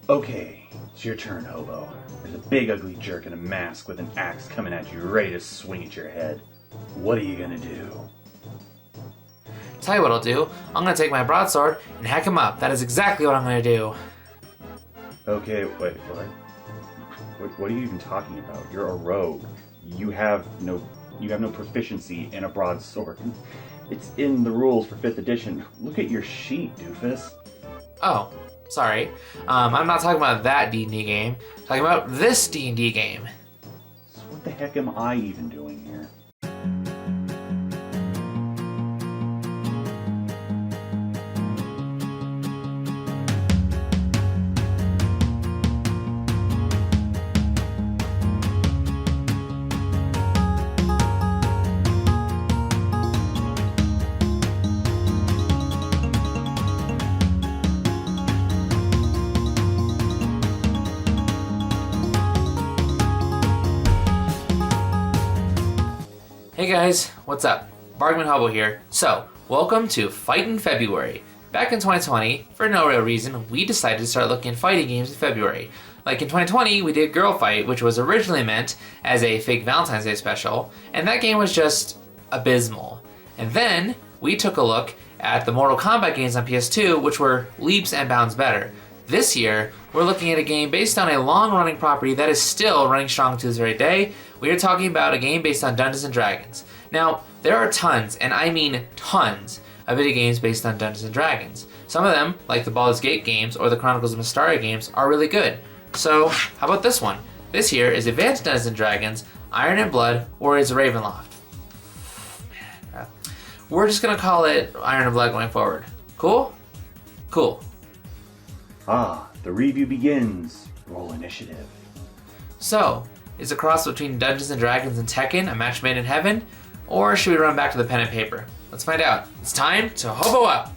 Okay, it's your turn, Hobo. There's a big ugly jerk in a mask with an axe coming at you, ready to swing at your head. What are you gonna do? Tell you what I'll do. I'm gonna take my broadsword and hack him up. That is exactly what I'm gonna do. Okay, wait, what? What are you even talking about? You're a rogue. You have no proficiency in a broadsword. It's in the rules for 5th edition. Look at your sheet, doofus. Oh, sorry. I'm not talking about that D&D game. I'm talking about this D&D game. So what the heck am I even doing here? Hey guys, what's up? Bargman Hobo here. So, welcome to Fightin February. Back in 2020, for no real reason, we decided to start looking at fighting games in February. Like in 2020, we did Girl Fight, which was originally meant as a fake Valentine's Day special, and that game was just abysmal. And then, we took a look at the Mortal Kombat games on PS2, which were leaps and bounds better. This year, we're looking at a game based on a long-running property that is still running strong to this very day. We are talking about a game based on Dungeons & Dragons. Now, there are tons, and I mean tons, of video games based on Dungeons & Dragons. Some of them, like the Baldur's Gate games or the Chronicles of Mystaria games, are really good. So, how about this one? This here is Advanced Dungeons & Dragons, Iron and Blood, Warriors of Ravenloft. We're just gonna call it Iron and Blood going forward. Cool? Cool. Ah, the review begins. Roll initiative. So, is a cross between Dungeons & Dragons and Tekken a match made in heaven? Or should we run back to the pen and paper? Let's find out. It's time to hobo up!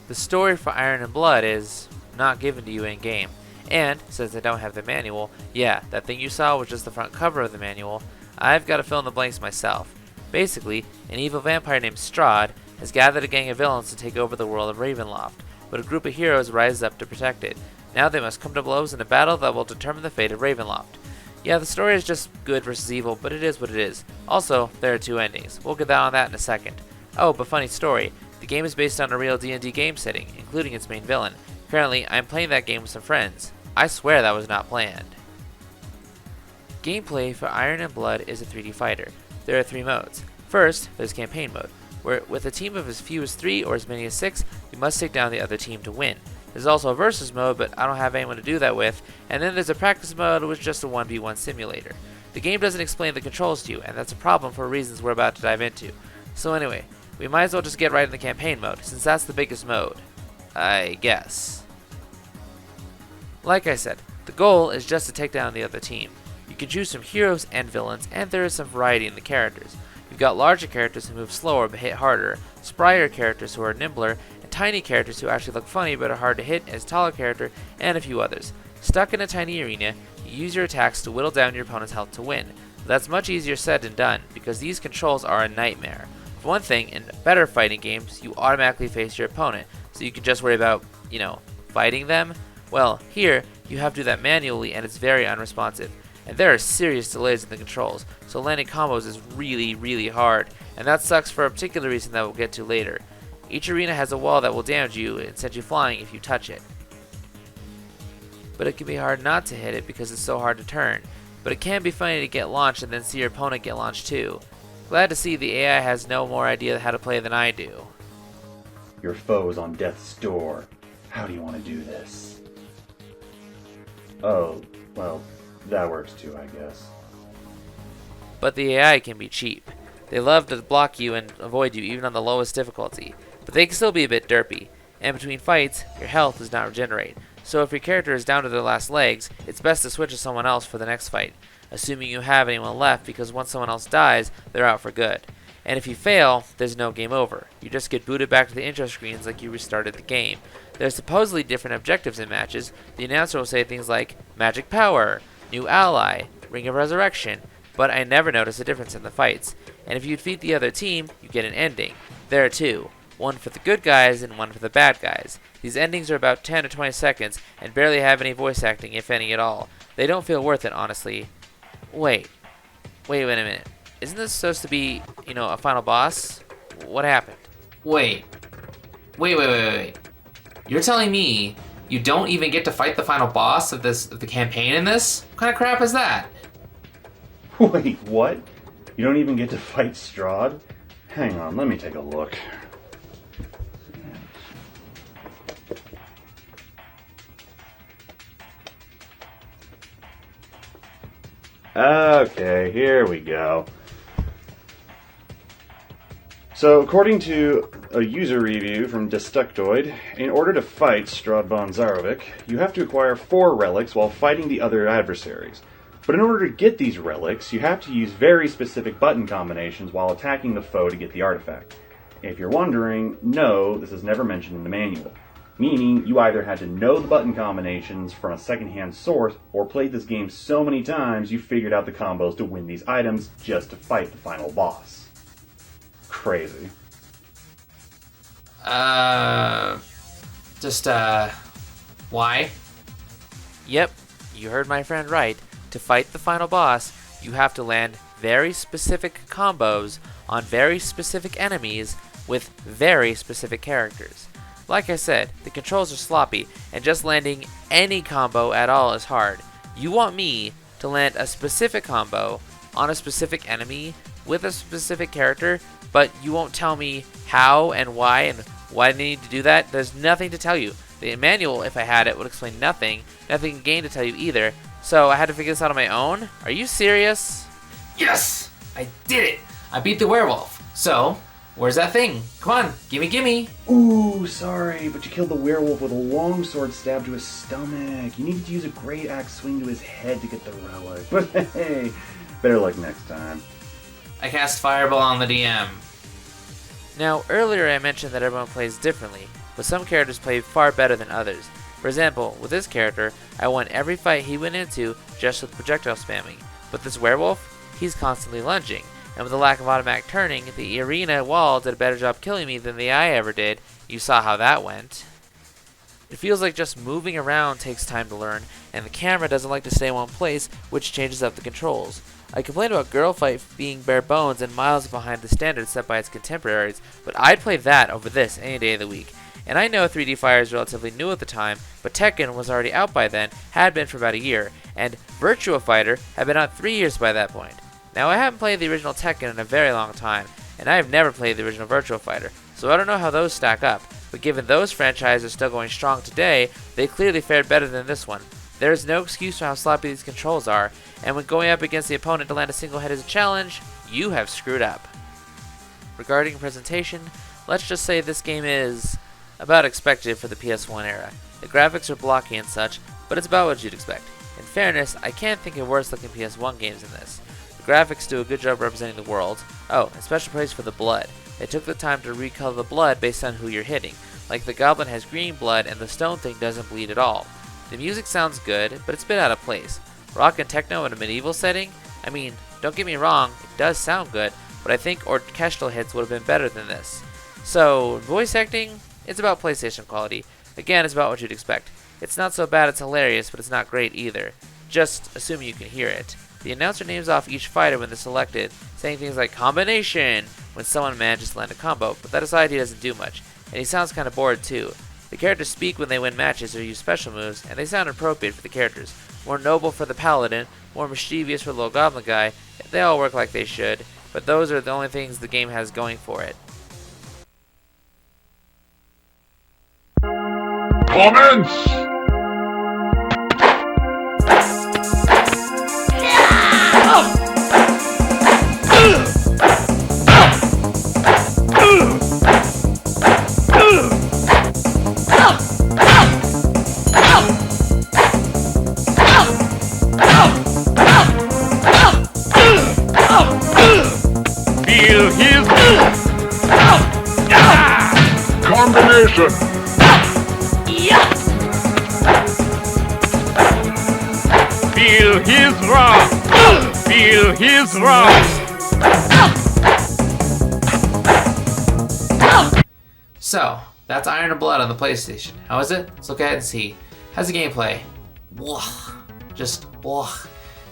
The story for Iron and Blood is not given to you in game. And, since I don't have the manual, yeah, that thing you saw was just the front cover of the manual, I've got to fill in the blanks myself. Basically, an evil vampire named Strahd has gathered a gang of villains to take over the world of Ravenloft, but a group of heroes rises up to protect it. Now they must come to blows in a battle that will determine the fate of Ravenloft. Yeah, the story is just good versus evil, but it is what it is. Also, there are 2 endings. We'll get down on that in a second. Oh, but funny story. The game is based on a real D&D game setting, including its main villain. Currently, I'm playing that game with some friends. I swear that was not planned. Gameplay for Iron and Blood is a 3D fighter. There are 3 modes. First, there's campaign mode, where with a team of as few as 3 or as many as 6, you must take down the other team to win. There's also a versus mode, but I don't have anyone to do that with, and then there's a practice mode, which is just a 1v1 simulator. The game doesn't explain the controls to you, and that's a problem for reasons we're about to dive into. So anyway, we might as well just get right in the campaign mode, since that's the biggest mode. I guess. Like I said, the goal is just to take down the other team. You can choose some heroes and villains, and there is some variety in the characters. You've got larger characters who move slower but hit harder, sprier characters who are nimbler, and tiny characters who actually look funny but are hard to hit as taller character, and a few others. Stuck in a tiny arena, you use your attacks to whittle down your opponent's health to win. But that's much easier said than done, because these controls are a nightmare. For one thing, in better fighting games, you automatically face your opponent, so you can just worry about, fighting them. Well, here, you have to do that manually, and it's very unresponsive. And there are serious delays in the controls, so landing combos is really, really hard, and that sucks for a particular reason that we'll get to later. Each arena has a wall that will damage you and send you flying if you touch it. But it can be hard not to hit it because it's so hard to turn. But it can be funny to get launched and then see your opponent get launched too. Glad to see the AI has no more idea how to play than I do. Your foe is on death's door. How do you want to do this? Oh, well, that works too, I guess. But the AI can be cheap. They love to block you and avoid you even on the lowest difficulty. But they can still be a bit derpy. And between fights, your health does not regenerate. So if your character is down to their last legs, it's best to switch to someone else for the next fight, assuming you have anyone left, because once someone else dies, they're out for good. And if you fail, there's no game over. You just get booted back to the intro screens like you restarted the game. There's supposedly different objectives in matches. The announcer will say things like, Magic Power, New Ally, Ring of Resurrection, but I never notice a difference in the fights. And if you defeat the other team, you get an ending. There too. one for the good guys and one for the bad guys. These endings are about 10 to 20 seconds and barely have any voice acting, if any at all. They don't feel worth it, honestly. Wait a minute. Isn't this supposed to be, a final boss? What happened? Wait. You're telling me you don't even get to fight the final boss of the campaign in this? What kind of crap is that? Wait, what? You don't even get to fight Strahd? Hang on, let me take a look. Okay, here we go. So, according to a user review from Destructoid, in order to fight Strahd von Zarovich, you have to acquire 4 relics while fighting the other adversaries. But in order to get these relics, you have to use very specific button combinations while attacking the foe to get the artifact. If you're wondering, no, this is never mentioned in the manual. Meaning, you either had to know the button combinations from a secondhand source, or played this game so many times you figured out the combos to win these items just to fight the final boss. Crazy. Why? Yep, you heard my friend right. To fight the final boss, you have to land very specific combos on very specific enemies with very specific characters. Like I said, the controls are sloppy, and just landing any combo at all is hard. You want me to land a specific combo on a specific enemy with a specific character, but you won't tell me how and why they need to do that. There's nothing to tell you. The manual, if I had it, would explain nothing gained to tell you either, so I had to figure this out on my own? Are you serious? Yes! I did it! I beat the werewolf. So, where's that thing? Come on, gimme! Ooh, sorry, but you killed the werewolf with a longsword stab to his stomach. You needed to use a great axe swing to his head to get the relic. But hey, better luck next time. I cast Fireball on the DM. Now, earlier I mentioned that everyone plays differently, but some characters play far better than others. For example, with this character, I won every fight he went into just with projectile spamming. But this werewolf, he's constantly lunging, and with the lack of automatic turning, the arena wall did a better job killing me than the eye ever did. You saw how that went. It feels like just moving around takes time to learn, and the camera doesn't like to stay in one place, which changes up the controls. I complained about Girl Fight being bare bones and miles behind the standards set by its contemporaries, but I'd play that over this any day of the week. And I know 3D Fire is relatively new at the time, but Tekken was already out by then, had been for about a year, and Virtua Fighter had been out 3 years by that point. Now I haven't played the original Tekken in a very long time, and I have never played the original Virtua Fighter, so I don't know how those stack up, but given those franchises are still going strong today, they clearly fared better than this one. There is no excuse for how sloppy these controls are, and when going up against the opponent to land a single hit as a challenge, you have screwed up. Regarding presentation, let's just say this game is about expected for the PS1 era. The graphics are blocky and such, but it's about what you'd expect. In fairness, I can't think of worse looking PS1 games than this. The graphics do a good job representing the world. Oh, and special praise for the blood. They took the time to recolor the blood based on who you're hitting. Like the goblin has green blood and the stone thing doesn't bleed at all. The music sounds good, but it's a bit out of place. Rock and techno in a medieval setting? I mean, don't get me wrong, it does sound good, but I think orchestral hits would have been better than this. So, voice acting? It's about PlayStation quality. Again, it's about what you'd expect. It's not so bad it's hilarious, but it's not great either. Just assume you can hear it. The announcer names off each fighter when they're selected, saying things like combination when someone manages to land a combo, but that aside he doesn't do much, and he sounds kinda bored too. The characters speak when they win matches or use special moves, and they sound appropriate for the characters. More noble for the paladin, more mischievous for the little goblin guy. They all work like they should, but those are the only things the game has going for it. Comments! Feel his combination. Feel his wrath. Feel his wrath. So, that's Iron and Blood on the PlayStation. How is it? Let's look at it and see. How's the gameplay? Blah. Just blah.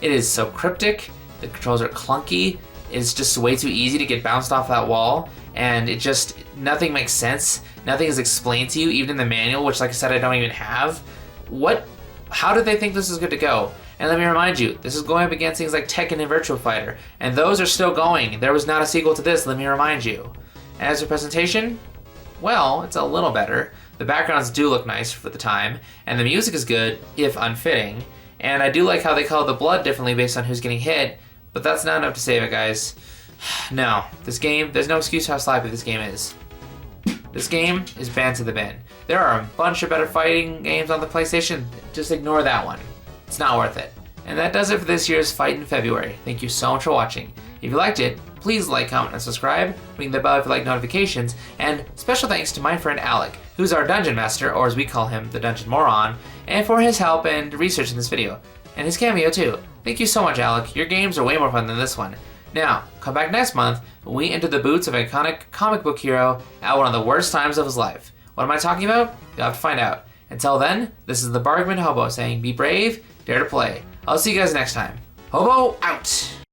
It is so cryptic. The controls are clunky. It's just way too easy to get bounced off that wall. And it just, nothing makes sense. Nothing is explained to you, even in the manual, which, like I said, I don't even have. How did they think this is good to go? And let me remind you, this is going up against things like Tekken and Virtua Fighter, and those are still going. There was not a sequel to this, let me remind you. As for presentation, well, it's a little better. The backgrounds do look nice for the time, and the music is good, if unfitting. And I do like how they color the blood differently based on who's getting hit, but that's not enough to save it, guys. No, this game, there's no excuse how sloppy this game is. This game is banned to the bin. There are a bunch of better fighting games on the PlayStation. Just ignore that one. It's not worth it. And that does it for this year's Fight in February. Thank you so much for watching. If you liked it, please like, comment, and subscribe. Ring the bell if you like notifications. And special thanks to my friend Alec, who's our Dungeon Master, or as we call him, the Dungeon Moron, and for his help and research in this video. And his cameo too. Thank you so much, Alec. Your games are way more fun than this one. Now, come back next month when we enter the boots of an iconic comic book hero at one of the worst times of his life. What am I talking about? You'll have to find out. Until then, this is the Bargman Hobo saying, be brave, dare to play. I'll see you guys next time. Hobo out!